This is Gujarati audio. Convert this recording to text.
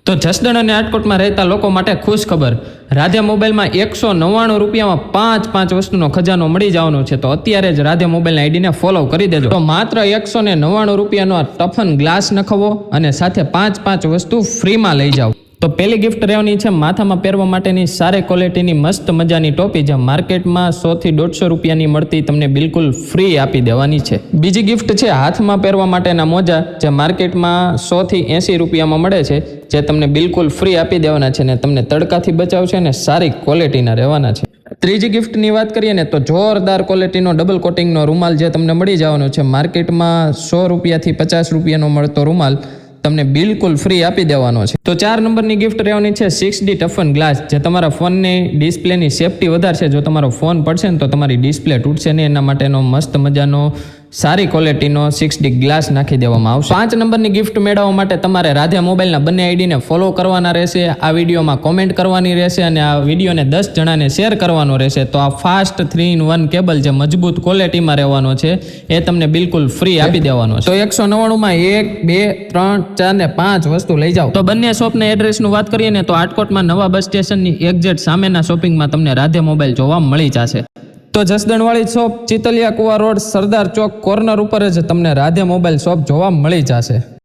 તો જસદણ અને રાજકોટમાં રહેતા લોકો માટે ખુશ ખબર, રાધે મોબાઈલમાં 199 રૂપિયામાં 5 વસ્તુનો ખજાનો મળી જવાનો છે. તો અત્યારે જ રાધે મોબાઈલના આઈડીને ફોલો કરી દેજો. તો માત્ર 199 રૂપિયાનો આ ટફન ગ્લાસ નખવો અને સાથે 5 વસ્તુ ફ્રીમાં લઈ જાઓ. તો પહેલી ગિફ્ટ રહેવાની છે માથામાં પહેરવા માટેની સારી ક્વોલિટીની મસ્ત મજાની ટોપી, જે માર્કેટમાં 100 થી 150 રૂપિયાની મળતી તમને બિલકુલ ફ્રી આપી દેવાની છે. બીજી ગિફ્ટ છે હાથમાં પહેરવા માટેના મોજા, જે માર્કેટમાં 100 થી 80 રૂપિયામાં મળે છે, જે તમને બિલકુલ ફ્રી આપી દેવાના છે ને તમને તડકાથી બચાવશે અને સારી ક્વોલિટીના રહેવાના છે. ત્રીજી ગિફ્ટની વાત કરીએ ને તો જોરદાર ક્વોલિટીનો ડબલ કોટિંગનો રૂમાલ જે તમને મળી જવાનો છે. માર્કેટમાં 100 રૂપિયાથી 50 રૂપિયાનો મળતો રૂમાલ તમને બિલકુલ ફ્રી આપી દેવાનો છે. તો 4 નંબરની ગિફ્ટ રહેવાની છે 6D ટફન ગ્લાસ, જે તમારા ફોનની ડિસ્પ્લેની સેફટી વધારશે. જો તમારો ફોન પડશે ને તો તમારી ડિસ્પ્લે તૂટશે નહીં, એના માટેનો મસ્ત મજાનો સારી ક્વોલિટીનો 6D ગ્લાસ નાખી દેવામાં આવશે. 5 નંબરની ગિફ્ટ મેળવવા માટે તમારે રાધે મોબાઈલના બંને આઈડીને ફોલો કરવાના રહેશે, આ વિડીયોમાં કોમેન્ટ કરવાની રહેશે અને આ વિડીયોને 10 જણાને શેર કરવાનો રહેશે. તો આ ફાસ્ટ 3-in-1 કેબલ જે મજબૂત ક્વોલિટીમાં રહેવાનો છે એ તમને બિલકુલ ફ્રી આપી દેવાનો છે. તો 199માં 1, 2, 3, 4 ને 5 વસ્તુ લઈ જાઓ. તો બંને શોપના એડ્રેસનું વાત કરીએ ને તો રાજકોટમાં નવા બસ સ્ટેશનની એક્ઝેક્ટ સામેના શોપિંગમાં તમને રાધે મોબાઈલ જોવા મળી જશે. તો જસદણવાળી શોપ ચિતલિયા કુવા રોડ સરદાર ચોક કોર્નર ઉપર જ તમને રાધે મોબાઈલ શોપ જોવા મળી જશે.